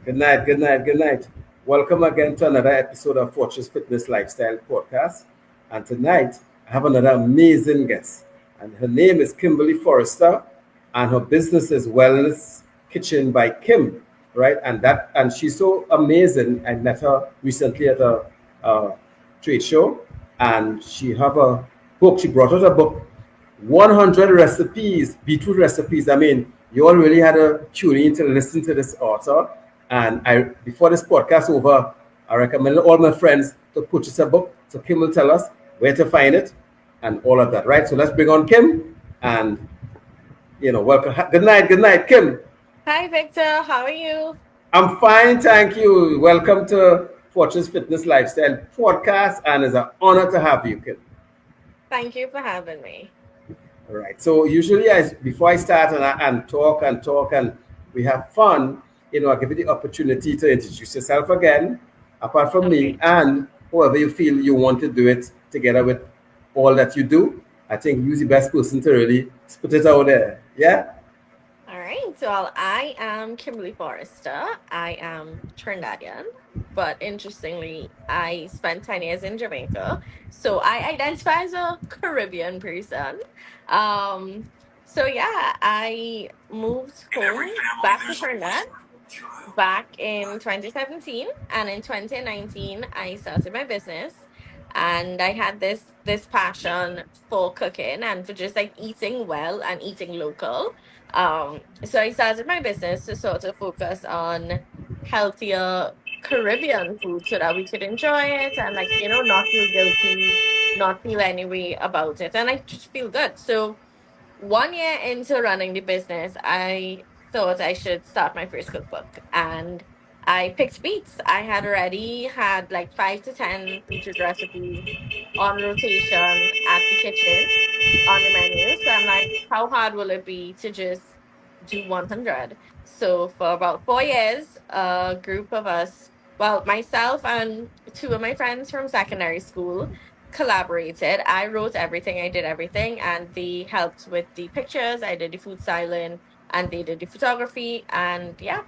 Good night, good night, good night. Welcome again to another episode of Fortress Fitness Lifestyle Podcast. And tonight, I have another amazing guest. And her name is Kimberly Forrester, and her business is Wellness Kitchen by Kim, right? And she's so amazing. I met her recently at a trade show, and she have a book. She brought out a book 100 recipes, beetroot recipes. I mean, you all really had a tune in to listen to this author. And before this podcast over, I recommend all my friends to purchase a book. So Kim will tell us where to find it and all of that, right? So let's bring on Kim and welcome. Good night, Kim. Hi, Victor. How are you? I'm fine, thank you. Welcome to Fortress Fitness Lifestyle Podcast, and it's an honor to have you, Kim. Thank you for having me. All right. So usually, before I start and talk and we have fun, I give you the opportunity to introduce yourself again, apart from me, Okay. and whoever you feel you want to do it together with all that you do. I think you're the best person to really put it out there. Yeah. All right. I am Kimberly Forrester. I am Trinidadian, but interestingly, I spent 10 years in Jamaica. So I identify as a Caribbean person. Um, I moved home back to Trinidad back in 2017, and in 2019 I started my business, and I had this passion for cooking and for just like eating well and eating local. So I started my business to sort of focus on healthier Caribbean food so that we could enjoy it and not feel guilty, not feel any way about it, and I just feel good. So 1 year into running the business, I thought I should start my first cookbook, and I picked beets. I had already had like 5 to 10 beetroot recipes on rotation at the kitchen on the menu. So I'm like, how hard will it be to just do 100? So for about 4 years, a group of us, well, myself and two of my friends from secondary school, collaborated. I wrote everything, I did everything, and they helped with the pictures. I did the food styling, and they did the photography. And yeah,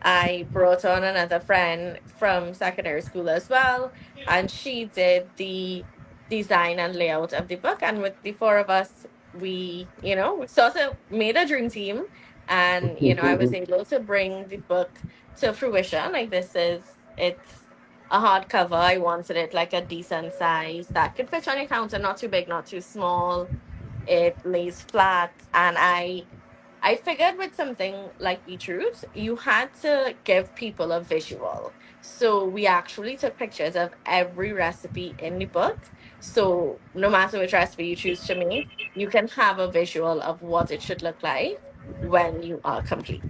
I brought on another friend from secondary school as well, and she did the design and layout of the book. And with the four of us, we sort of made a dream team. And, I was able to bring the book to fruition. Like, it's a hardcover. I wanted it like a decent size that could fit on your counter, not too big, not too small. It lays flat, and I figured with something like beetroot, you had to give people a visual. So we actually took pictures of every recipe in the book. So no matter which recipe you choose to make, you can have a visual of what it should look like when you are complete.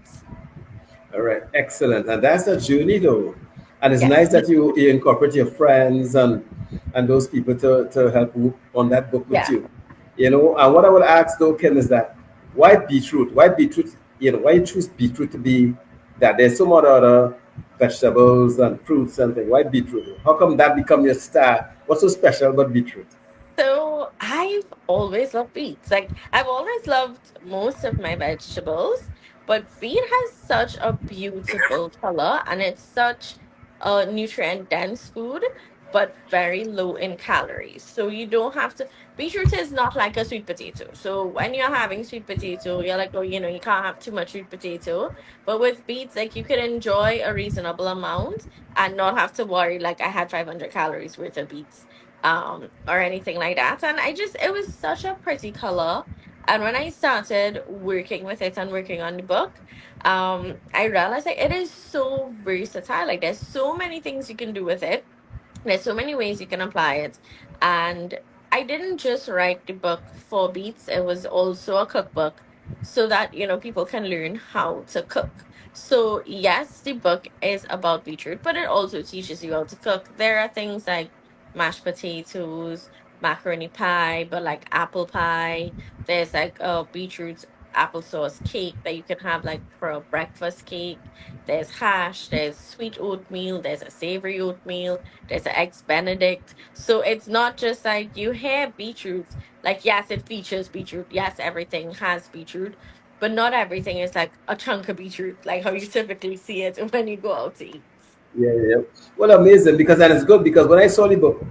All right. Excellent. And that's a journey, though. And it's Yes. nice that you incorporate your friends and those people to help work on that book with Yeah. you. And what I will ask though, Ken, is that why beetroot? Why beetroot? Why you choose beetroot to be that? There's so many other vegetables and fruits and things. Why beetroot? How come that become your star? What's so special about beetroot? So I've always loved beets. Like, I've always loved most of my vegetables, but beet has such a beautiful color, and it's such a nutrient dense food, but very low in calories. So you don't have to. Beetroot is not like a sweet potato. So when you're having sweet potato, you're like, oh, you can't have too much sweet potato. But with beets, like, you can enjoy a reasonable amount and not have to worry like I had 500 calories worth of beets or anything like that. And it was such a pretty color. And when I started working with it and working on the book, I realized like it is so versatile. Like, there's so many things you can do with it. There's so many ways you can apply it. And I didn't just write the book for beats, it was also a cookbook so that, people can learn how to cook. So, yes, the book is about beetroot, but it also teaches you how to cook. There are things like mashed potatoes, macaroni pie, but like apple pie. There's like a beetroot applesauce cake that you can have like for a breakfast cake. There's hash, there's sweet oatmeal, there's a savory oatmeal, there's an eggs benedict. So it's not just like you hear beetroot, like, yes, it features beetroot, yes, everything has beetroot, but not everything is like a chunk of beetroot, like how you typically see it when you go out to eat. Yeah, yeah. Well, amazing, because and it's good because when I saw the book,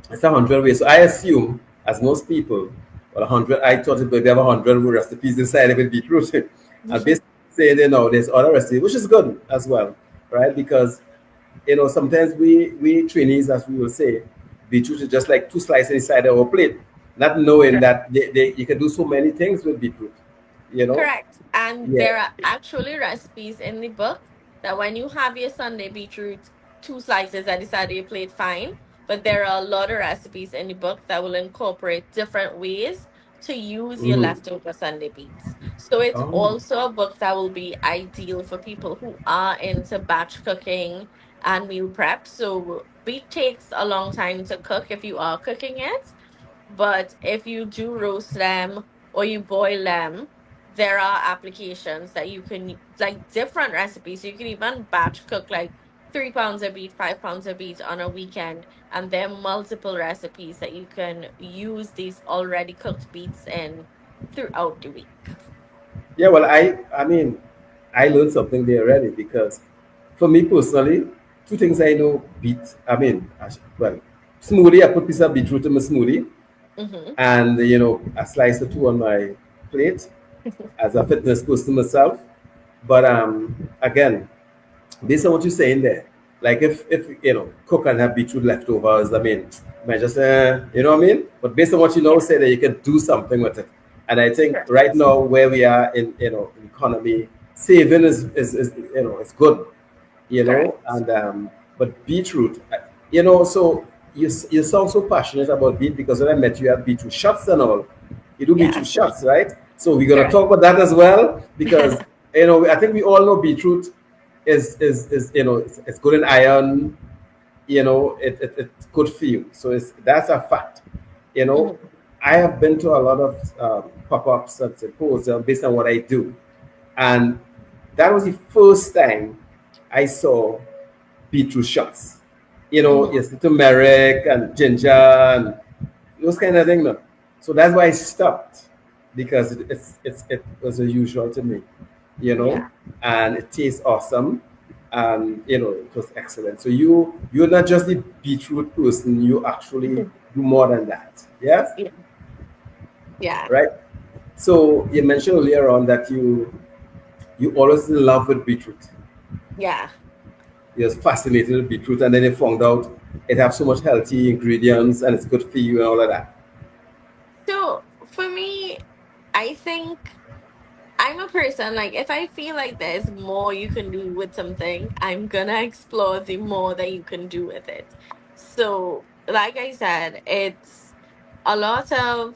it's 100 ways. So I assume, as most people, well, 100. I thought it would have 100 recipes inside of it beetroot, and basically saying there's other recipes, which is good as well, right? Because sometimes we trainees, as we will say, beetroot is just like two slices inside our plate, not knowing that you can do so many things with beetroot. You know, Correct. And yeah. there are actually recipes in the book that when you have your Sunday beetroot, two slices at the side of your plate, fine. But there are a lot of recipes in the book that will incorporate different ways to use your Hmm. leftover Sunday beets. So it's Oh. also a book that will be ideal for people who are into batch cooking and meal prep. So beet takes a long time to cook if you are cooking it. But if you do roast them or you boil them, there are applications that you can, like different recipes. You can even batch cook like 3 pounds of beet, 5 pounds of beet on a weekend. And there are multiple recipes that you can use these already cooked beets in throughout the week. Yeah, well, I mean, I learned something there already because for me personally, two things I know beat. I mean, well, smoothie. I put piece of beetroot in my smoothie, Mm-hmm. and I slice the two on my plate as a fitness person myself. But again, based on what you're saying there, like if cook and have beetroot leftovers, I mean, might just you know what I mean. But based on what you know, Yeah, say that you can do something with it. And I think correct. right now where we are in in economy, saving is it's good, Correct. and but beetroot, so you sound so passionate about beet because when I met you at beetroot shots and all, you do beetroot Yes, shots, right? So we're gonna correct. talk about that as well because I think we all know beetroot is it's good in iron, it's good for you. So that's a fact. You know, Mhm. I have been to a lot of pop-ups and symposiums based on what I do, and that was the first time I saw beetroot shots. Mhm. Yes, turmeric and ginger and those kind of things. No. So that's why I stopped because it was unusual to me, Yeah. and it tastes awesome, and it was excellent. So you're not just the beetroot person; you actually do more than that. Yes, Yeah. Yeah. right. So you mentioned earlier on that you always in love with beetroot. Yeah. You're fascinated with beetroot, and then you found out it has so much healthy ingredients and it's good for you and all of that. So for me, I think I'm a person like if I feel like there's more you can do with something, I'm gonna explore the more that you can do with it. So, like I said, it's a lot of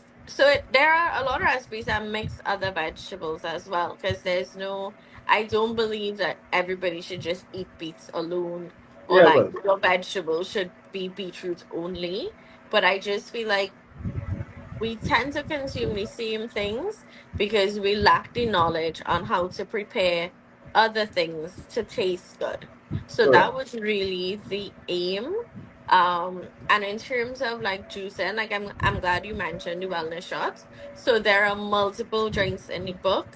there are a lot of recipes that mix other vegetables as well because I don't believe that everybody should just eat beets alone or Yeah, like well, your vegetables should be beetroot only. But I just feel like we tend to consume the same things because we lack the knowledge on how to prepare other things to taste good. So that correct. was really the aim. And in terms of like juicing, like I'm glad you mentioned the wellness shots. So there are multiple drinks in the book,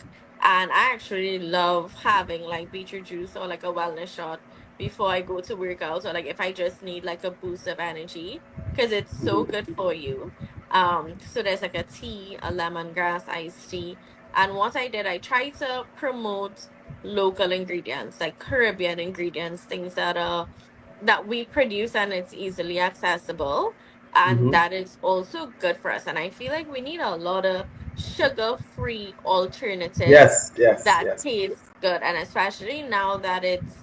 and I actually love having like beetroot juice or like a wellness shot before I go to work out, or like if I just need like a boost of energy because it's so good for you. So there's like a tea, a lemongrass iced tea. And what I did, I tried to promote local ingredients, like Caribbean ingredients, things that we produce and it's easily accessible and Hmm. that is also good for us. And I feel like we need a lot of sugar-free alternatives Yes, yes, that yes. taste good. And especially now that it's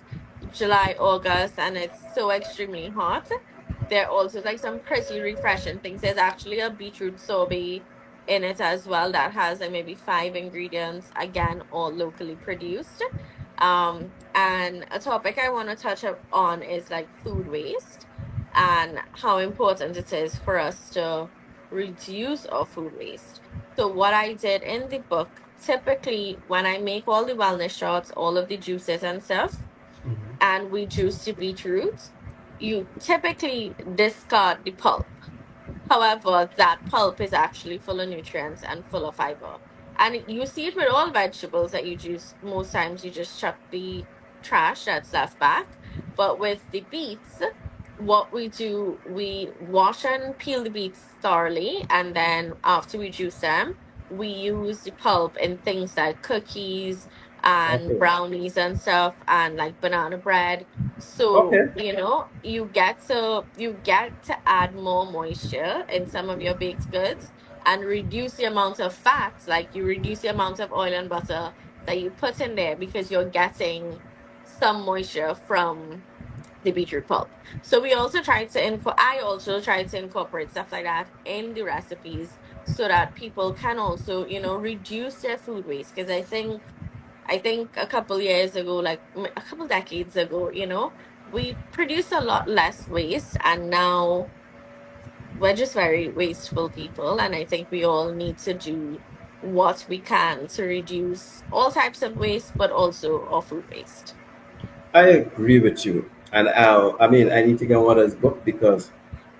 July, August, and it's so extremely hot, there are also like some pretty refreshing things. There's actually a beetroot sorbet in it as well that has like maybe 5 ingredients, again, all locally produced. And a topic I want to touch up on is like food waste and how important it is for us to reduce our food waste. So, what I did in the book, typically when I make all the wellness shots, all of the juices and stuff, and we juice the beetroot, you typically discard the pulp. However, that pulp is actually full of nutrients and full of fiber. And you see it with all vegetables that you juice. Most times you just chuck the trash that's left back. But with the beets, what we do, we wash and peel the beets thoroughly. And then after we juice them, we use the pulp in things like cookies and Okay. brownies and stuff and like banana bread. So, Okay. you get to add more moisture in some of your baked goods and reduce the amount of fat, like you reduce the amount of oil and butter that you put in there because you're getting some moisture from the beetroot pulp. So I also try to incorporate stuff like that in the recipes so that people can also, reduce their food waste. Because I think a couple years ago, like a couple decades ago, we produced a lot less waste, and now we're just very wasteful people, and I think we all need to do what we can to reduce all types of waste, but also our food waste. I agree with you. And I mean, I need to get one of his book because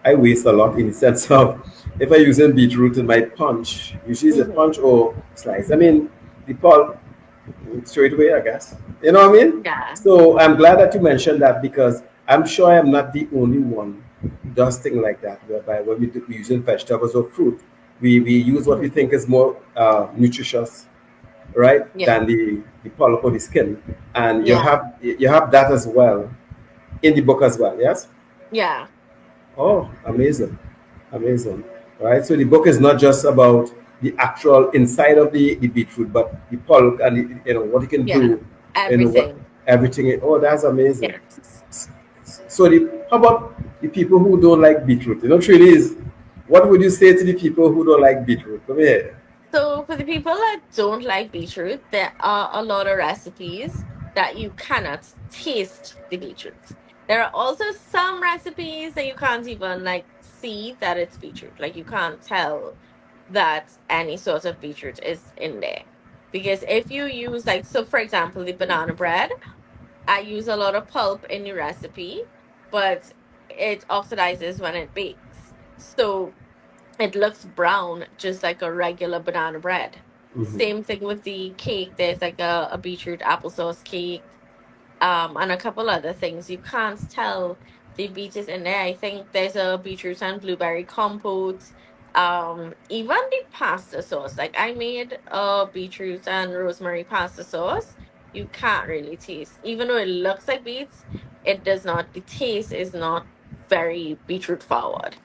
I waste a lot in the sense of if I use a beetroot in my punch, usually it's a Hmm. punch or slice. I mean, the pulp straight away, I guess. You know what I mean? Yeah. So I'm glad that you mentioned that because I'm sure I am not the only one who does things like that, whereby when we using vegetables or fruit, we use what we Hmm. think is more nutritious, right, Yeah. than the pulp or the skin. And Yeah. you have that as well in the book as well, yes? Yeah. Oh, amazing. Amazing. Right? So the book is not just about the actual inside of the beetroot, but the pulp and what you can Yeah. do, what Everything. everything. Oh, that's amazing. Yes. So how about the people who don't like beetroot? Truly is. What would you say to the people who don't like beetroot? Come here. So for the people that don't like beetroot, there are a lot of recipes that you cannot taste the beetroot. There are also some recipes that you can't even like see that it's beetroot. Like you can't tell that any sort of beetroot is in there. Because if you use like, so for example, the banana bread, I use a lot of pulp in the recipe, but it oxidizes when it bakes. So it looks brown, just like a regular banana bread. Hmm. Same thing with the cake. There's like a beetroot applesauce cake, and a couple other things. You can't tell the beet is in there. I think there's a beetroot and blueberry compote. Even the pasta sauce. Like I made a beetroot and rosemary pasta sauce. You can't really taste, even though it looks like beets. It does not. The taste is not very beetroot forward.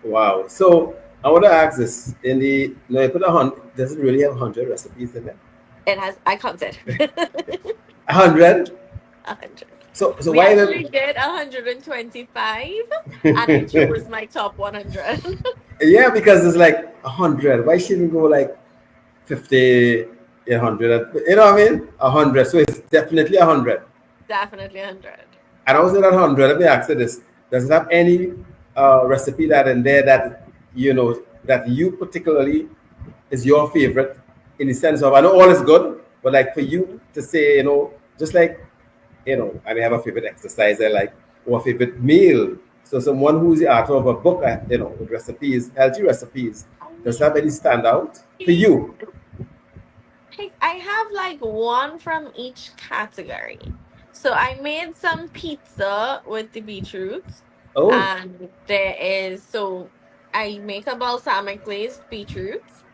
Wow. So I want to ask this: in the you put 100, does it really have 100 recipes in there? It has. I counted. 100. 100. So We why actually the did 125, and I chose my top 100. Yeah, because it's like 100. Why shouldn't go like 50, 100? You know what I mean? 100. So it's definitely 100. Definitely 100. And also that 100, let me ask you this. Does it have any recipe that in there that, that you particularly is your favorite in the sense of, I know all is good, but like for you to say, just like, I may have a favorite exercise I like, or a favorite meal. So someone who's the author of a book, with recipes, healthy recipes, does that any stand out for you? I have like one from each category. So I made some pizza with the beetroots, Oh. and I make a balsamic glazed beetroots,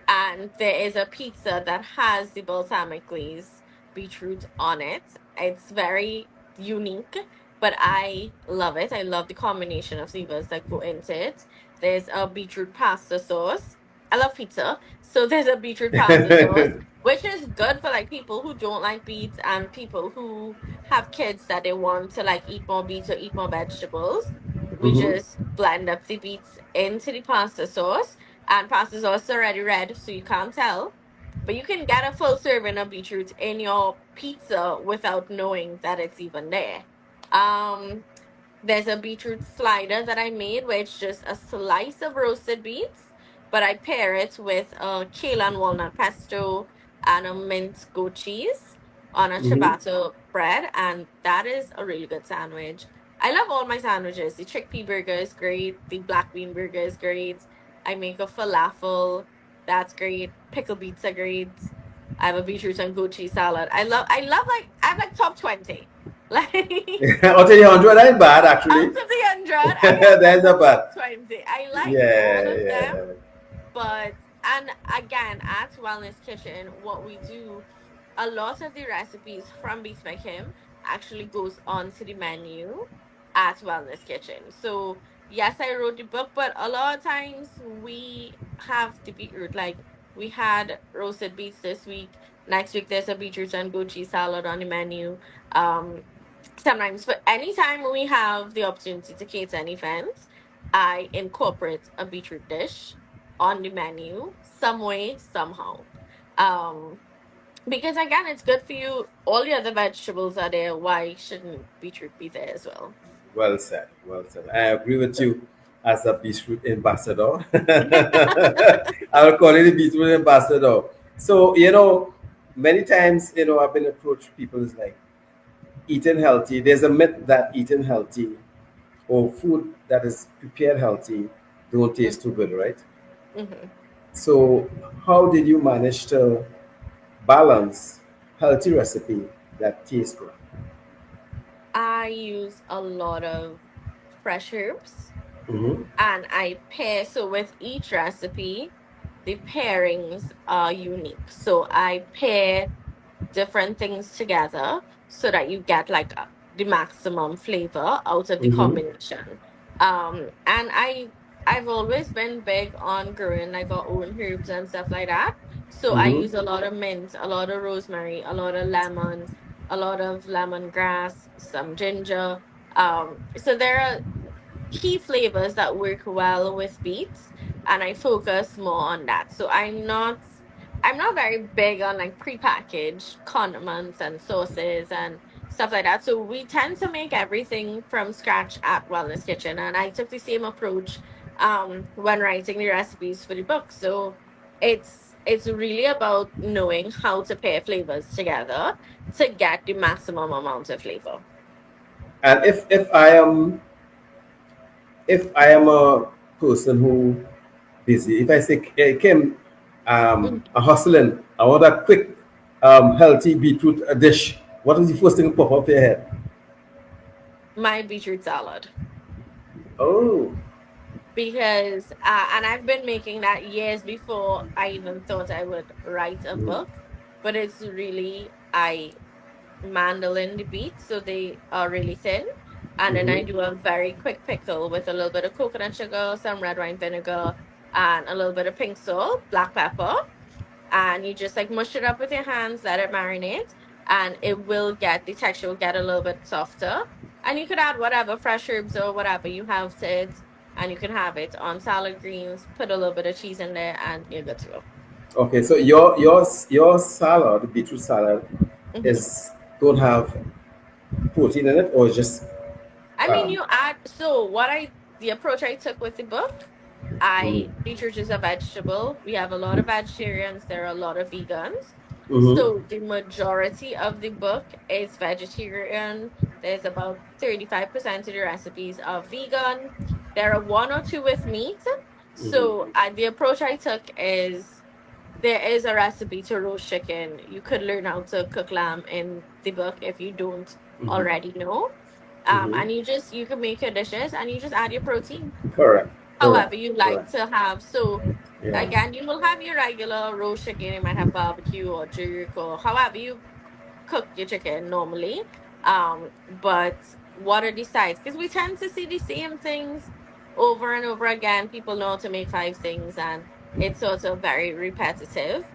and there is a pizza that has the balsamic glaze beetroot on it. It's very unique, but I love it. I love the combination of flavors that go into it. There's a beetroot pasta sauce. I love pizza, so there's a beetroot pasta sauce, which is good for like people who don't like beets and people who have kids that they want to like eat more beets or eat more vegetables. We Hmm. just blend up the beets into the pasta sauce, and pasta sauce is already red, so you can't tell. But you can get a full serving of beetroot in your pizza without knowing that it's even there. Um, there's a beetroot slider that I made, where it's just a slice of roasted beets, but I pair it with a kale and walnut pesto and a mint goat cheese on a Hmm. ciabatta bread, and that is a really good sandwich. I love all my sandwiches. The chickpea burger is great. The black bean burger is great. I make a falafel. That's great. Pickled beets are great. I have a beetroot and goat cheese salad. I have like top 20. Like Out of the 100, that's bad out actually. of the 100, I have like That's a not bad. top 20. I like all Yeah, of them, yeah. but and again at Wellness Kitchen, what we do, a lot of the recipes from Beats by Kim actually goes onto the menu at Wellness Kitchen. So yes, I wrote the book, but a lot of times we have the beetroot. Like we had roasted beets this week. Next week there's a beetroot and goat cheese salad on the menu. Um, Sometimes, but anytime we have the opportunity to cater an event, I incorporate a beetroot dish on the menu some way, somehow. Um, because again, it's good for you. All the other vegetables are there. Why shouldn't beetroot be there as well? Well said. Well said. I agree with you as a beetroot ambassador. I'll call it a beetroot ambassador. So, many times, I've been approached, people is like eating healthy. There's a myth that eating healthy or food that is prepared healthy don't taste too good, right? Mhm. So, how did you manage to balance healthy recipe that tastes good? I use a lot of fresh herbs Hmm. and I pair. So with each recipe, the pairings are unique. So I pair different things together so that you get like the maximum flavor out of the Hmm. combination. And I've always been big on growing like our own herbs and stuff like that. So I Hmm. use a lot of mint, a lot of rosemary, a lot of lemon, a lot of lemongrass, some ginger. So there are key flavors that work well with beets, and I focus more on that. So I'm not very big on like prepackaged condiments and sauces and stuff like that. So we tend to make everything from scratch at Wellness Kitchen, and I took the same approach when writing the recipes for the book. So it's really about knowing how to pair flavors together to get the maximum amount of flavor. And if I am a person who busy, if I say, hey, Kim, I'm hustling, I want a quick, healthy beetroot dish. What is the first thing that pop up your head? My beetroot salad. Oh. Because and I've been making that years before I even thought I would write a Mm. book, but it's really I mandolin the beets so they are really thin, and then I Mm-hmm. do a very quick pickle with a little bit of coconut sugar, some red wine vinegar, and a little bit of pink salt, black pepper, and you just like mush it up with your hands, let it marinate, and it will get the texture will get a little bit softer. And you could add whatever fresh herbs or whatever you have to it, and you can have it on salad greens. Put a little bit of cheese in there, and you're good to go. Okay, so your salad, beetroot salad, Hmm. is don't have protein in it, or it's just I mean, um. you add. So what I the approach I took with the book, Mm-hmm. beetroot is a vegetable. We have a lot of vegetarians. There are a lot of vegans. Mm-hmm. So the majority of the book is vegetarian. There's about 35% of the recipes are vegan. There are one or two with meat. So Mm-hmm. the approach I took is there is a recipe to roast chicken. You could learn how to cook lamb in the book if you don't Mm-hmm. already know. Mm-hmm. And you can make your dishes and you just add your protein Correct. Correct. however you like Correct. to have. So Yeah. again, you will have your regular roast chicken. You might have barbecue or jerk or however you cook your chicken normally. But what are the sides? Because we tend to see the same things over and over again. People know how to make five things, and it's sort of very repetitive.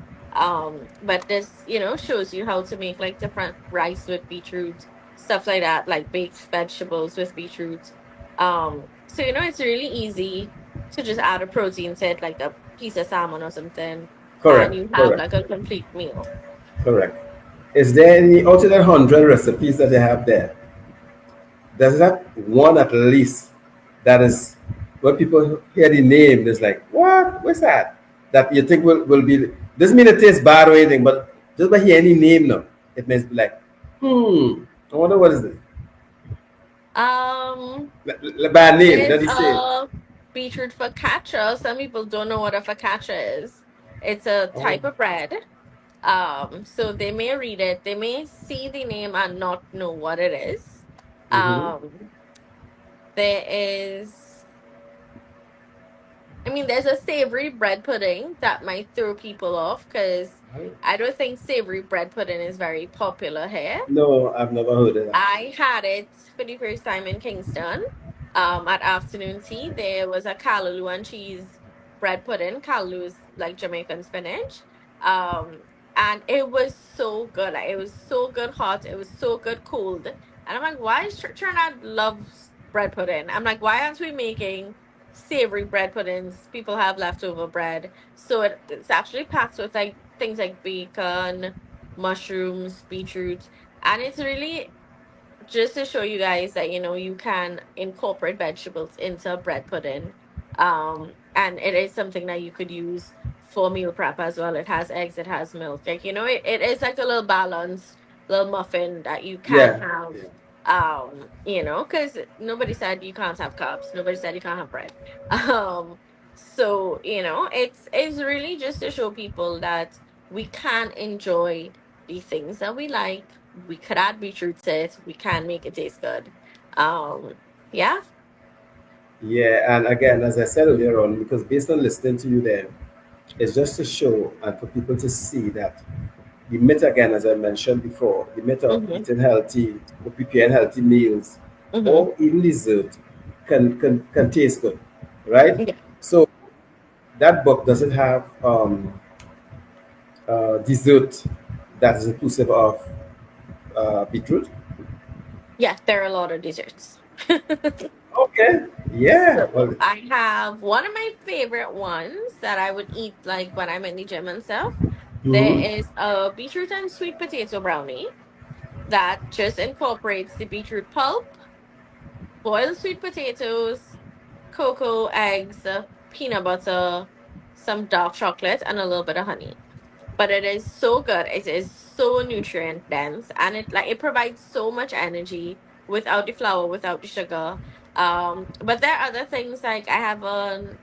But this, shows you how to make like different rice with beetroot, stuff like that, like baked vegetables with beetroot. So it's really easy to just add a protein set like a piece of salmon or something, and Correct. you have Correct. like a complete meal. Correct. Is there any out of the 100 recipes that they have there? Does it have one at least that is when people hear the name, it's like, what? What's that? That you think will be doesn't mean it tastes bad or anything, but just by hearing any name now, it may be like, I wonder what is this? Um, Bad name, there's does he say? a beetroot focaccia. Some people don't know what a focaccia is. It's a Oh. type of bread. So they may read it, they may see the name and not know what it is. Mm-hmm. Um, there is, I mean, there's a savory bread pudding that might throw people off because I don't think savory bread pudding is very popular here. No, I've never heard of that. I had it for the first time in Kingston. At afternoon tea, there was a callaloo and cheese bread pudding. Callaloo is like Jamaican spinach. Um, and it was so good. Like, it was so good hot. It was so good cold. And I'm like, why is Trinidad loves bread pudding? I'm like, why aren't we making savory bread puddings? People have leftover bread. So it's actually packed with like things like bacon, mushrooms, beetroot, and it's really just to show you guys that you can incorporate vegetables into bread pudding. And it is something that you could use for meal prep as well. It has eggs, it has milk. Like, it is like a little balanced little muffin that you can Yeah. have. Yeah. Because nobody said you can't have carbs, nobody said you can't have bread. So it's really just to show people that we can enjoy the things that we like. We could add beetroot to it. We can make it taste good. Um, yeah. Yeah, and again, as I said earlier on, because based on listening to you there, it's just to show and for people to see that the myth again, as I mentioned before, the myth of Mm-hmm. eating healthy or preparing healthy meals Mm-hmm. or even dessert can taste good, right? Yeah. So that book doesn't have dessert that is inclusive of beetroot. Yeah, there are a lot of desserts. Okay, yeah, So well, I have one of my favorite ones that I would eat like when I'm in the gym and stuff. There mhm. is a beetroot and sweet potato brownie that just incorporates the beetroot pulp, boiled sweet potatoes, cocoa, eggs, peanut butter, some dark chocolate, and a little bit of honey. But it is so good. It is so nutrient dense, and it provides so much energy without the flour, without the sugar. But there are other things like I have an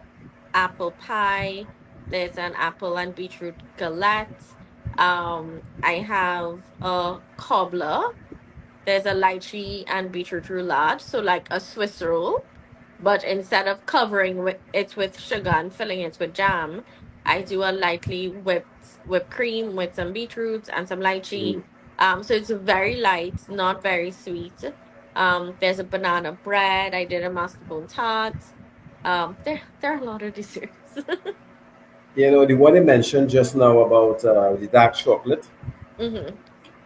apple pie. There's an apple and beetroot galette. I have a cobbler. There's a lychee and beetroot roulade, so like a Swiss roll, but instead of covering it with sugar and filling it with jam, I do a lightly whipped cream with some beetroots and some lychee. Mm. So it's very light, not very sweet. There's a banana bread. I did a mascarpone tart. There are a lot of desserts. You know, the one you mentioned just now about the dark chocolate, Hmm.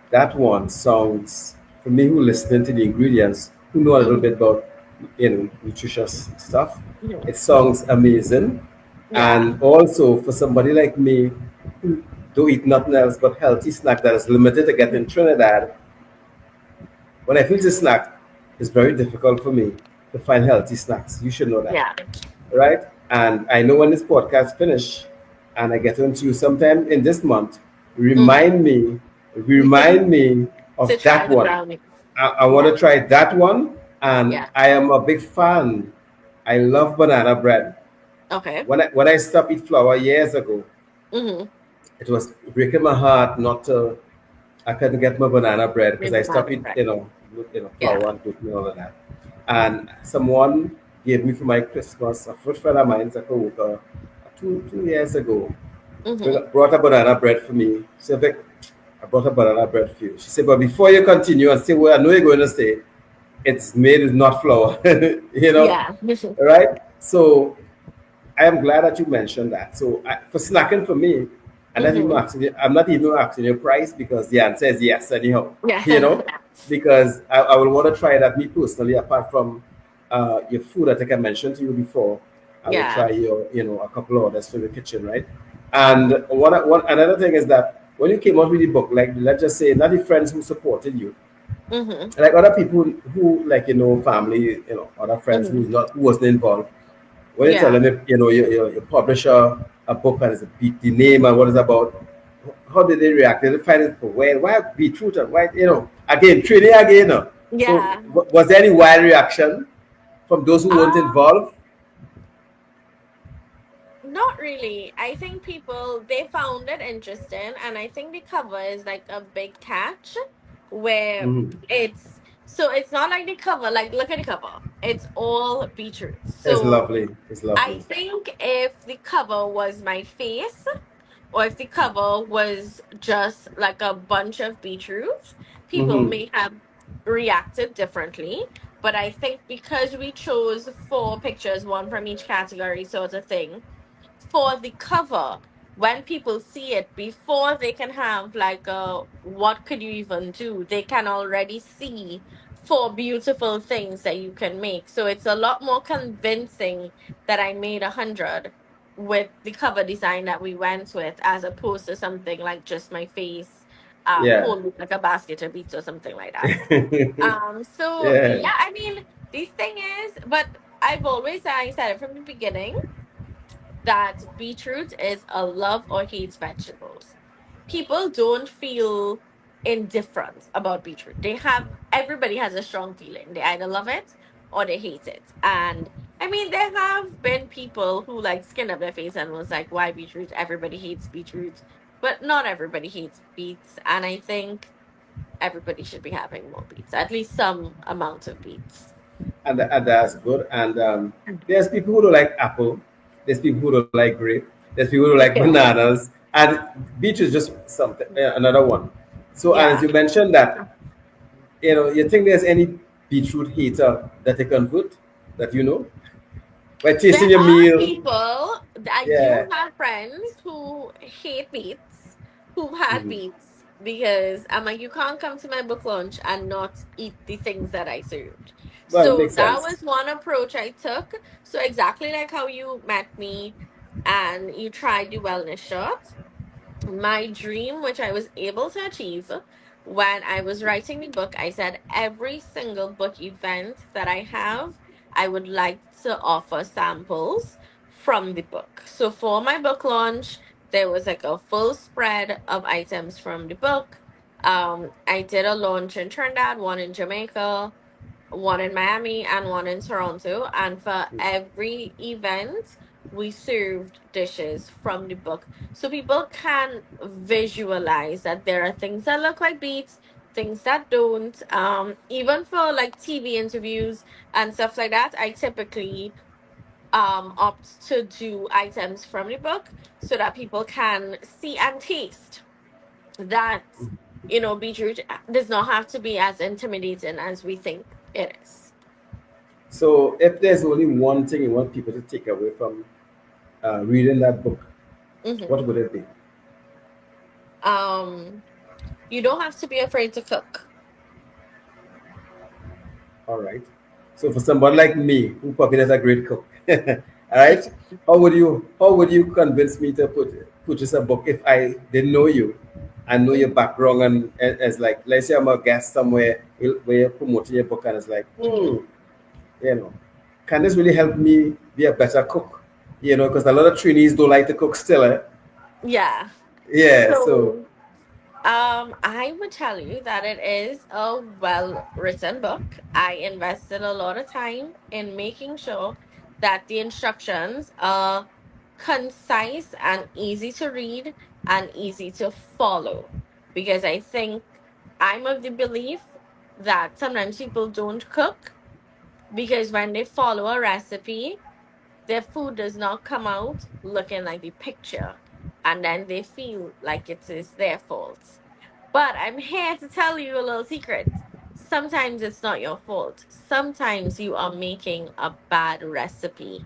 that one sounds, for me who listening to the ingredients, who know a little Hmm. bit about, nutritious stuff, Hmm. it sounds amazing. Yeah. And also for somebody like me who don't eat nothing else but healthy snack that is limited to get in Trinidad, when I feel to snack, it's very difficult for me to find healthy snacks. You should know that, Yeah. right? And I know when this podcast finish and I get into you sometime in this month, Hmm. remind me To of try that the one. brownies. I want Yeah. to try that one, and Yeah. I am a big fan. I love banana bread. Okay. When I stopped eat flour years ago, Mm-hmm. it was breaking my heart not to. I couldn't get my banana bread because I Maybe stopped banana eat, bread. Yeah. flour and gluten and all of that. And someone gave me for my Christmas a fruit friend of mine, a coworker, 2 years ago, Mm-hmm. brought a banana bread for me. She said, Vic, I brought a banana bread for you. She said, but before you continue and say, well, I know you're going to say, it's made with not flour, Yeah. right? So I am glad that you mentioned that. So for snacking for me, Mm-hmm. I'm not even asking your price because the answer is yes anyhow, you Yeah. know, because I will want to try that me personally. Apart from your food, I think I mentioned to you before, I will Yeah. try a couple of orders for the kitchen, right? And one another thing is that when you came out with the book, like let's just say, not the friends who supported you, Mm-hmm. like other people who like family, other friends Mm-hmm. who wasn't involved, when you tell Yeah. them, you publish a book and it's the name and what it's about, how did they react? Did they find it for where? Why beetroot and why? Again, training again. So, Yeah. was there any wild reaction from those who weren't Um, involved? Not really. I think people they found it interesting, and I think the cover is like a big catch, where Mhm. it's not like the cover. Like look at the cover, it's all beetroot. It's So lovely. It's I lovely. think if the cover was my face, or if the cover was just like a bunch of beetroots, people Hmm. may have reacted differently. But I think because we chose four pictures, one from each category, sort of thing, for the cover, when people see it, before they can have like a what could you even do, they can already see four beautiful things that you can make. So it's a lot more convincing that I made 100 with the cover design that we went with, as opposed to something like just my face Yeah. holding like a basket of beets or something like that. So Yeah. yeah, I mean, the thing is, but I've always I said it from the beginning that beetroot is a love or hate vegetables. People don't feel indifferent about beetroot. Everybody has a strong feeling. They either love it or they hate it. And I mean, there have been people who like skinned up their face and was like, why beetroot? Everybody hates beetroot. But not everybody hates beets. And I think everybody should be having more beets, at least some amount of beets. And that's good. And there's people who don't like apple. There's people who don't like grape. There's people who don't like Yeah. bananas. And beach is just something, another one. So, and as Yeah. you mentioned that, you think there's any beetroot hater that they convert that you know by There tasting your are meal? people, I do Yeah. have friends who hate beets, who've had Mhm. beets, because I'm like, you can't come to my book lunch and not eat the things that I served. Well, it So makes that sense. was one approach I took. So exactly like how you met me and you tried the wellness shot, my dream, which I was able to achieve when I was writing the book, I said every single book event that I have, I would like to offer samples from the book. So for my book launch, there was like a full spread of items from the book. I did a launch in Trinidad, one in Jamaica, one in Miami, and one in Toronto. And for every event, we served dishes from the book. So people can visualize that there are things that look like beets, things that don't. Even for like TV interviews and stuff like that, I typically opt to do items from the book so that people can see and taste that, beetroot does not have to be as intimidating as we think it is. So, if there's only one thing you want people to take away from reading that book, Hmm. what would it be? Um, you don't have to be afraid to cook. All right. So for someone like me, who probably not a great cook, all right, how would you convince me to purchase a book if I didn't know you and know your Mhm. background and as like let's say I'm a guest somewhere where you're promoting your book and it's like, you know, can this really help me be a better cook? Because a lot of trainees don't like to cook still. Eh? Yeah. Yeah. So So, I would tell you that it is a well written book. I invested a lot of time in making sure that the instructions are concise and easy to read and easy to follow. Because I think I'm of the belief that sometimes people don't cook because when they follow a recipe, their food does not come out looking like the picture, and then they feel like it is their fault. But I'm here to tell you a little secret. Sometimes it's not your fault. Sometimes you are making a bad recipe.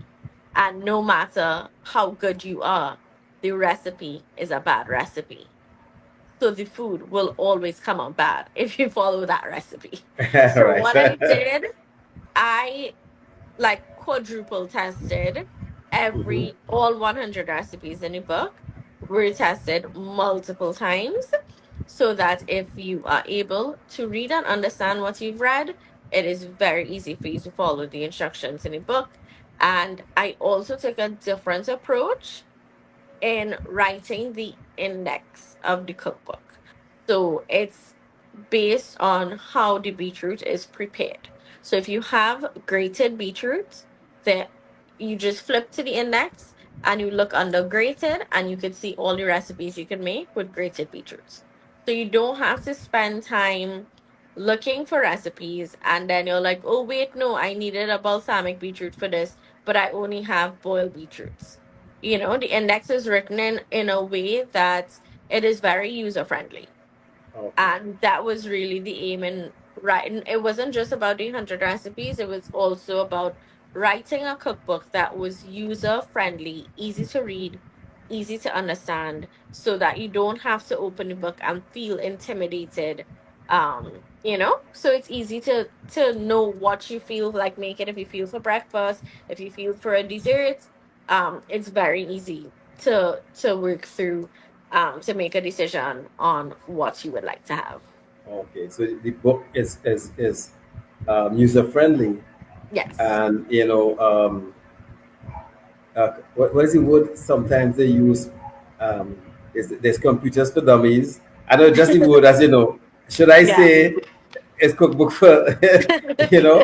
And no matter how good you are, the recipe is a bad recipe. So the food will always come out bad if you follow that recipe. all So right. what I did, I like quadruple tested Mhm. all 100 recipes in the book were tested multiple times so that if you are able to read and understand what you've read, it is very easy for you to follow the instructions in the book. And I also took a different approach in writing the index of the cookbook. So it's based on how the beetroot is prepared. So if you have grated beetroot, then you just flip to the index and you look under grated, and you can see all the recipes you can make with grated beetroots. So you don't have to spend time looking for recipes, and then you're like, oh wait, no, I needed a balsamic beetroot for this, but I only have boiled beetroots. The index is written in a way that it is very user friendly, Okay. and that was really the aim in writing. It wasn't just about the 100 recipes, it was also about writing a cookbook that was user friendly, easy to read, easy to understand, so that you don't have to open the book and feel intimidated. So it's easy to know what you feel like making. If you feel for breakfast, if you feel for a dessert, it's very easy to work through, to make a decision on what you would like to have. Okay. So the book is user friendly, Yes. and what is the word? Sometimes they use there's computers for dummies. I know just the word as Should I Yeah. say it's cookbook for you know?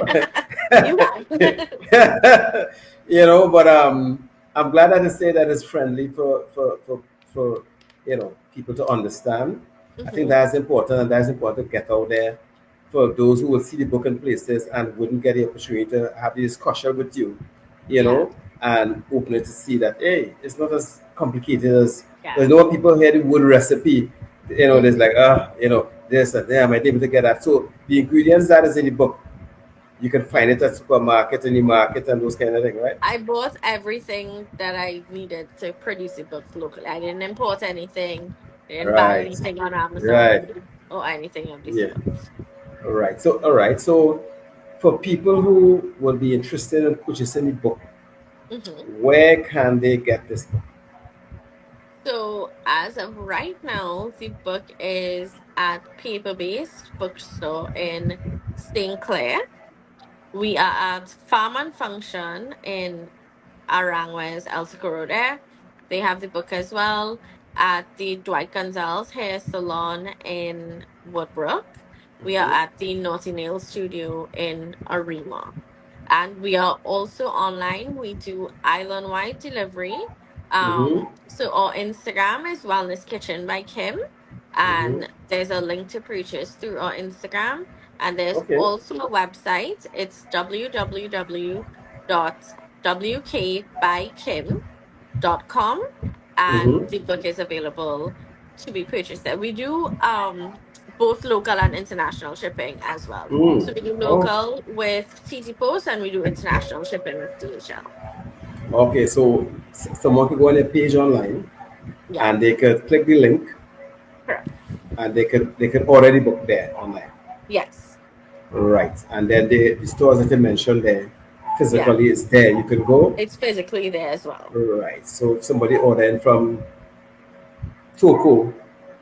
You can. But I'm glad that you say that it's friendly for people to understand. I think Hmm. that's important, and that's important to get out there for those who will see the book in places and wouldn't get the opportunity to have the discussion with you, you Yeah. know, and open it to see that hey, it's not as complicated as Yeah. there's no people hear the word recipe, there's Hmm. like this and there, I might be able to get that. So the ingredients that is in the book, you can Yeah. find it at supermarket, in the market, and those kind of things, right? I bought everything that I needed to produce a book locally. I didn't import anything, didn't buy Right, anything on right, Amazon or anything of the yeah. sort. All right. So for people who will be interested in purchasing the book, Hmm. where can they get this book? So as of right now, the book is at Paper Based Bookstore in St. Clair. We are at Farm and Function in Aranguez, El Socorro there. They have the book as well at the Dwight Gonzalez Hair Salon in Woodbrook. We are Mm-hmm. at the Naughty Nail Studio in Arima. And we are also online. We do island wide delivery. Mm-hmm. So our Instagram is Wellness Kitchen by Kim. Mm-hmm. And there's a link to purchase through our Instagram. And there's Okay. also a website. It's www.wkbykim.com, and Mm-hmm. the book is available to be purchased there. We do both local and international shipping as well. So Mm. we do Oh, local with TT Post, and we do international shipping with DHL. okay. So someone could go on a page online Yeah, and they could click the link correct. and they could already book there online. Yes. Right. And then the stores that you mentioned there Yeah. physically is there. You can go. It's physically there as well. Right. So if somebody ordering from Toko,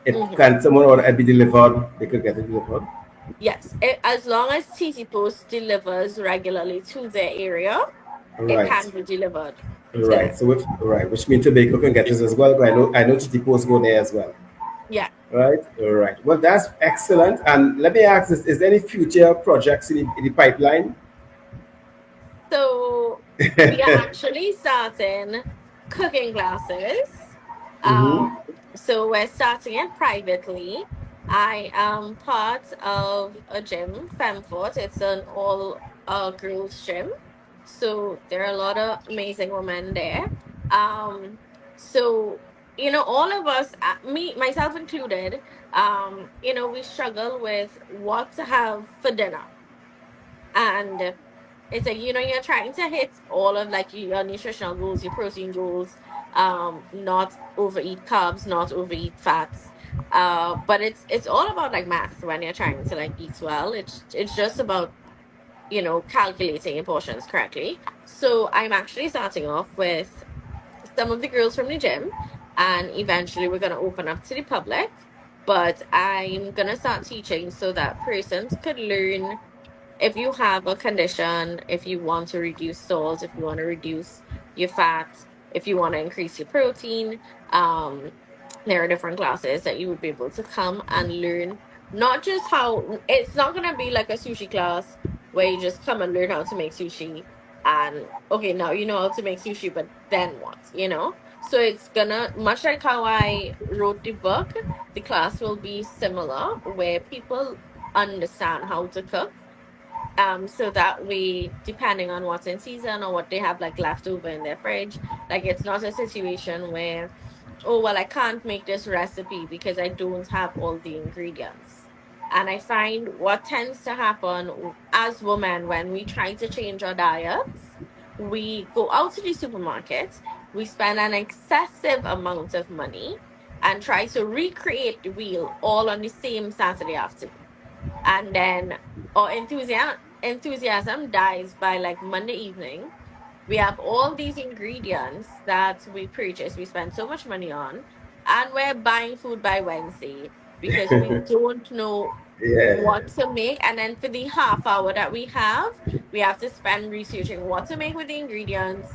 it Hmm. can someone order it be delivered, they could get it delivered. Yes. As long as TT Post delivers regularly to their area, it can Right. be delivered Right. there. Which means Tobago can get this as well. But I know Titi Post go there as well. Yeah. Right. All right. Well, that's excellent. And let me ask this: is there any future projects in the pipeline? So we are actually starting cooking classes. Mm-hmm. So we're starting it privately. I am part of a gym, Femfort. It's an all girls gym. So there are a lot of amazing women there. Um, so all of us, me myself included, we struggle with what to have for dinner, and it's like, you're trying to hit all of like your nutritional goals, your protein goals, not overeat carbs, not overeat fats. But it's all about like math when you're trying to like eat well. It's just about, calculating your portions correctly. So I'm actually starting off with some of the girls from the gym, and eventually we're gonna open up to the public. But I'm gonna start teaching so that persons could learn, if you have a condition, if you want to reduce salt, if you want to reduce your fat, if you want to increase your protein, there are different classes that you would be able to come and learn. Not just how, it's not going to be like a sushi class where you just come and learn how to make sushi And okay, now you know how to make sushi, but then what? You know? So it's gonna, much like how I wrote the book, the class will be similar where people understand how to cook. So that way, depending on what's in season or what they have like left over in their fridge, like it's not a situation where, oh, well, I can't make this recipe because I don't have all the ingredients. And I find what tends to happen as women when we try to change our diets, we go out to the supermarket, we spend an excessive amount of money and try to recreate the wheel all on the same Saturday afternoon. And then our enthusiasm dies by like Monday evening. We have all these ingredients that we purchase, we spend so much money on, and we're buying food by Wednesday because we don't know Yeah. what to make. And then for the half hour that we have to spend researching what to make with the ingredients.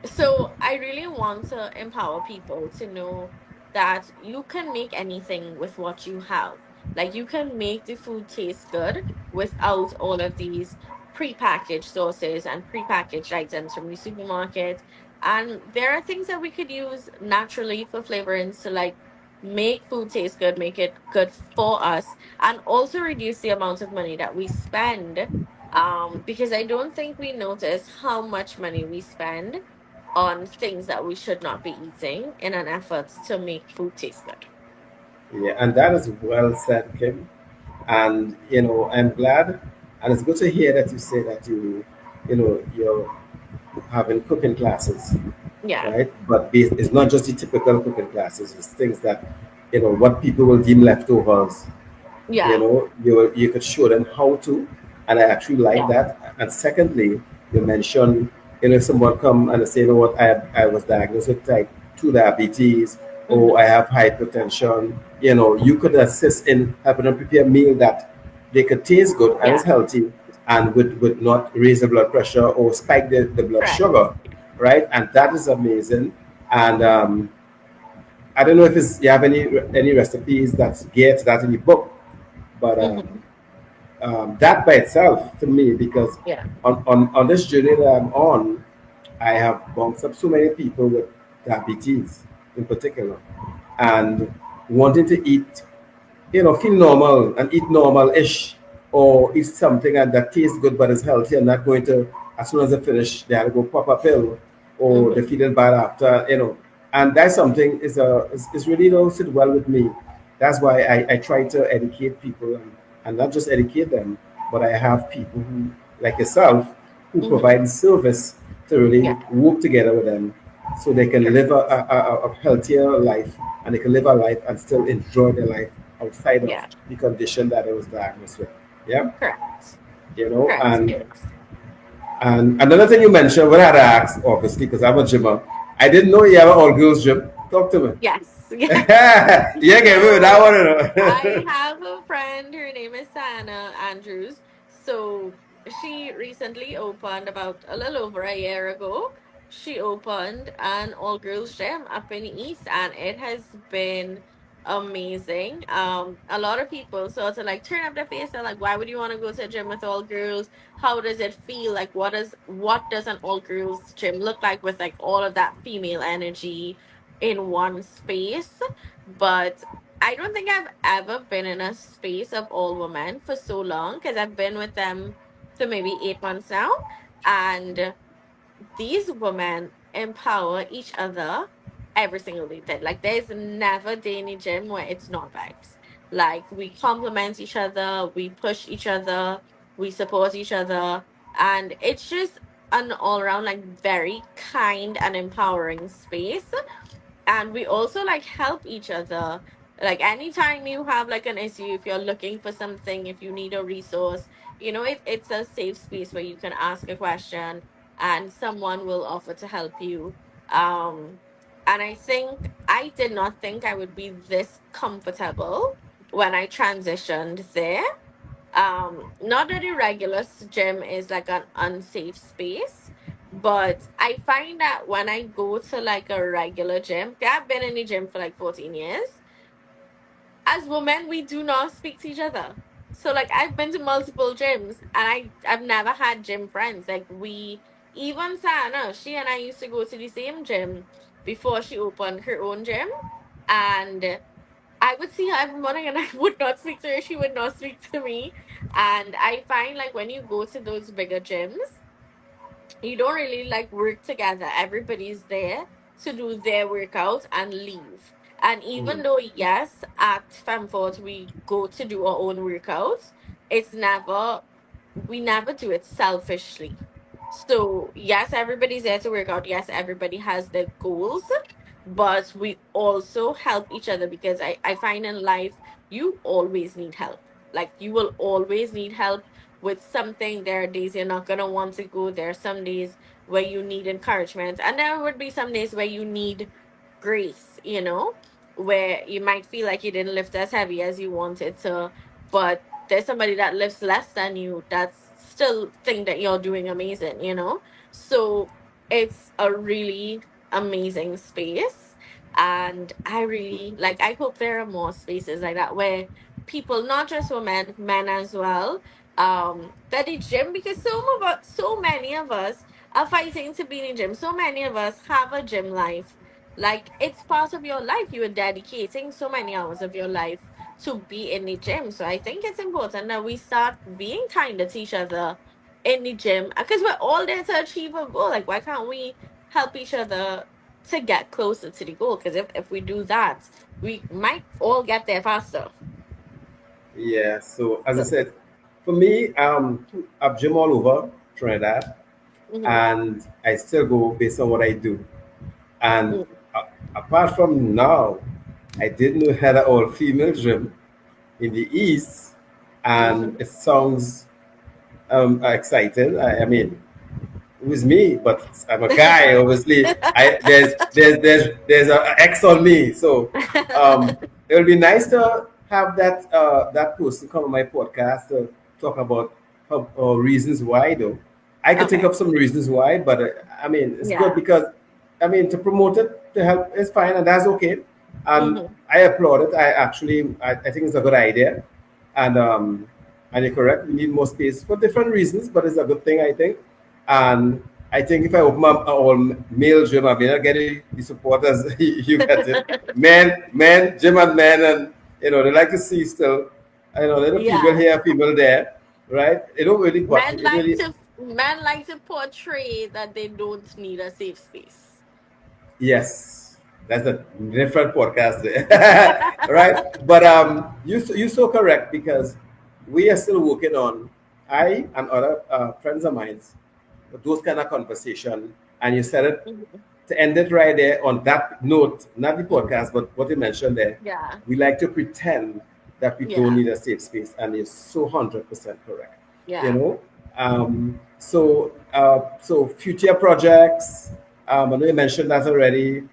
So I really want to empower people to know that you can make anything with what you have. Like you can make the food taste good without all of these prepackaged sauces and prepackaged items from the supermarket. And there are things that we could use naturally for flavorings to like make food taste good, make it good for us, and also reduce the amount of money that we spend. Because I don't think we notice how much money we spend on things that we should not be eating in an effort to make food taste good. Yeah, and that is well said, Kim. And I'm glad, and it's good to hear that you say that you're having cooking classes, Yeah, right? But it's not just the typical cooking classes. It's things that what people will deem leftovers. yeah, You could show them how to, and I actually like yeah, that. And secondly, you mentioned, if someone come and say, what, I was diagnosed with type 2 diabetes, or I hmm, have hypertension. You could assist in helping them prepare a meal that they could taste good and is yeah, healthy, and would not raise the blood pressure or spike the blood right. sugar, right? And that is amazing. And I don't know if you have any recipes that get that in your book, but Hmm, that by itself to me, because yeah, on this journey that I'm on, I have bounced up so many people with diabetes in particular, and wanting to eat, feel normal and eat normal-ish, or eat something that tastes good but is healthy, and not going to, as soon as they finish, they have to go pop a pill, or they're hmm, feeling bad after. And that's something is really don't sit well with me. That's why I try to educate people, and not just educate them, but I have people who, like yourself, who hmm, provide service to really yeah, work together with them, so they can live correct, a healthier life, and they can live a life and still enjoy their life outside of yeah, the condition that I was diagnosed with. Yeah, correct, you know, correct, and yes, and another thing you mentioned, when I had to ask, obviously, because I'm a gymmer, I didn't know you have an all girls gym. Talk to me. yes, yeah. Yeah, get me with that So one. I have a friend, her name is Sana Andrews. So she recently opened about a little over a year ago. She opened an all girls gym up in the East, and it has been amazing. A lot of people sort of like turn up their face. They're like, why would you want to go to a gym with all girls? How does it feel? Like what does an all girls gym look like with like all of that female energy in one space? But I don't think I've ever been in a space of all women for so long because I've been with them for maybe 8 months now. And these women empower each other every single day. Like there's never a day in the gym where it's not vibes. Like we compliment each other, we push each other, we support each other. And it's just an all around like very kind and empowering space. And we also like help each other, like anytime you have like an issue, if you're looking for something, if you need a resource, it's a safe space where you can ask a question and someone will offer to help you. And I did not think I would be this comfortable when I transitioned there. Not that a regular gym is like an unsafe space, but I find that when I go to like a regular gym, I've been in the gym for like 14 years. As women, we do not speak to each other. So like I've been to multiple gyms and I've never had gym friends. Like we even Sana, she and I used to go to the same gym before she opened her own gym. And I would see her every morning and I would not speak to her. She would not speak to me. And I find like when you go to those bigger gyms, you don't really like work together. Everybody's there to do their workout and leave. And even Mm, though, yes, at Femfort we go to do our own workouts, it's never, we never do it selfishly. So, yes, everybody's there to work out. Yes, everybody has their goals, but we also help each other because I find in life, you always need help. Like, you will always need help with something. There are days you're not going to want to go. There are some days where you need encouragement. And there would be some days where you need grace, where you might feel like you didn't lift as heavy as you wanted to, but there's somebody that lifts less than you that's still think that you're doing amazing. So it's a really amazing space. And I really like, I hope there are more spaces like that where people, not just women, men as well, that the gym, because so many of us are fighting to be in the gym. So many of us have a gym life. Like it's part of your life. You are dedicating so many hours of your life to be in the gym. So I think it's important that we start being kinder to each other in the gym because we're all there to achieve a goal. Like, why can't we help each other to get closer to the goal? Because if we do that, we might all get there faster. yeah. So as I So, said, for me, I've gym all over Trinidad, mhm, and I still go based on what I do. And mhm. apart from now, I did know had an all female gym in the east, and Mhm. it sounds exciting. I mean, it was me, but I'm a guy. Obviously, I there's an X on me, so it will be nice to have that person come on my podcast to talk about reasons why. Though I could think Okay. of some reasons why, but I mean it's good Yeah. because I mean to promote it to help is fine and that's okay, and Hmm. I applaud it. I think it's a good idea, and and you're correct. We need more space for different reasons, but it's a good thing I think. And I think if I open my all male gym, I may not get the support as you get it. Men, gym and men, and they like to see still, little female Yeah. here, female there, right? It don't really, but Men it like really, to men like to portray that they don't need a safe space. yes, that's a different podcast there, right? But you so correct because we are still working on I and other friends of mine, those kind of conversation, and you said it Mhm. to end it right there on that note, not the Mhm. podcast, but what you mentioned there. Yeah. We like to pretend that we don't Yeah. need a safe space, and you're so 100% correct. You Yeah. know, so future projects. I know you mentioned that already.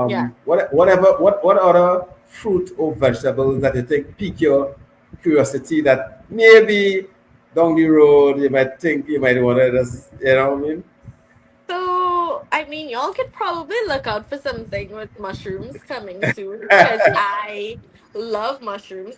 Yeah. What other fruit or vegetables that you think pique your curiosity that maybe down the road you might think you might want to just what I mean? So, I mean, y'all could probably look out for something with mushrooms coming soon because I love mushrooms.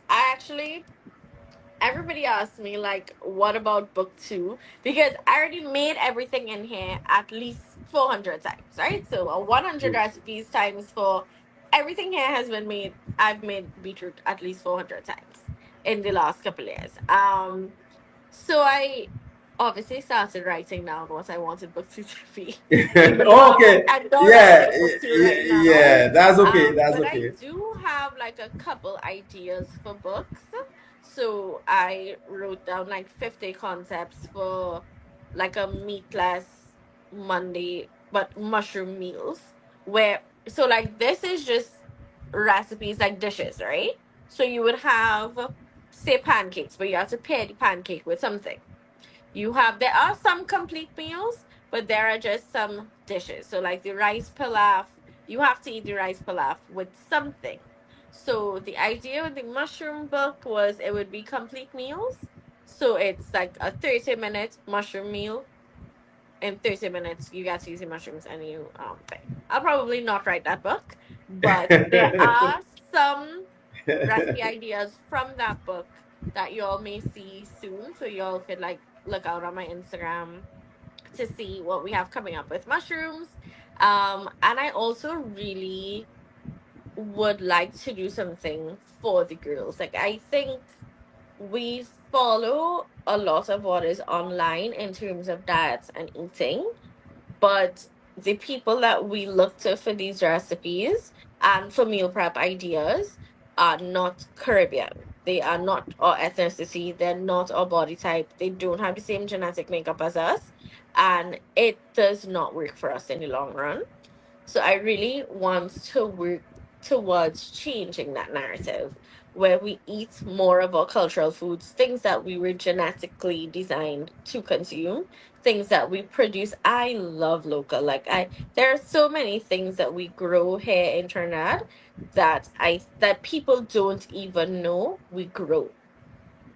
Everybody asks me, like, what about book two? Because I already made everything in here at least 400 times, right? So, 100 recipes times four. Everything here has been made. I've made beetroot at least 400 times in the last couple years. So I obviously started writing down what I wanted book two to be, even though Okay. I'm not Yeah, writing book two right now. yeah, that's okay. That's But I okay. do have like a couple ideas for books. So I wrote down like 50 concepts for like a meatless Monday, but mushroom meals. Where, so like this is just recipes like dishes, right? So you would have, say, pancakes, but you have to pair the pancake with something. There are some complete meals, but there are just some dishes. So like the rice pilaf, you have to eat the rice pilaf with something. So the idea with the mushroom book was it would be complete meals. So it's like a 30-minute mushroom meal. In 30 minutes, you get to use the mushrooms and you thing. I'll probably not write that book, but there are some recipe ideas from that book that y'all may see soon. So y'all could like look out on my Instagram to see what we have coming up with mushrooms. And I also really would like to do something for the girls. Like I think we follow a lot of what is online in terms of diets and eating, but the people that we look to for these recipes and for meal prep ideas are not Caribbean. They are not our ethnicity, they're not our body type, they don't have the same genetic makeup as us, and it does not work for us in the long run. So I really want to work towards changing that narrative where we eat more of our cultural foods, things that we were genetically designed to consume, things that we produce. I love local. Like I there are so many things that we grow here in Trinidad that people don't even know we grow.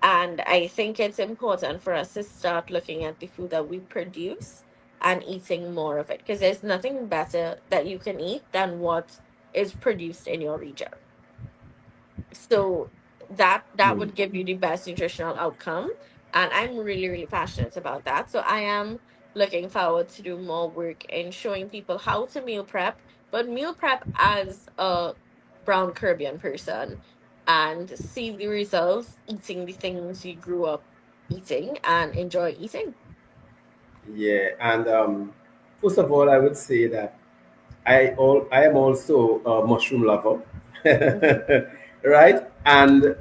And I think it's important for us to start looking at the food that we produce and eating more of it because there's nothing better that you can eat than what is produced in your region. So that Mm. would give you the best nutritional outcome. And I'm really, really passionate about that. So I am looking forward to do more work in showing people how to meal prep, but meal prep as a brown Caribbean person and see the results eating the things you grew up eating and enjoy eating. Yeah, and first of all, I would say that I am also a mushroom lover, Hmm. right? And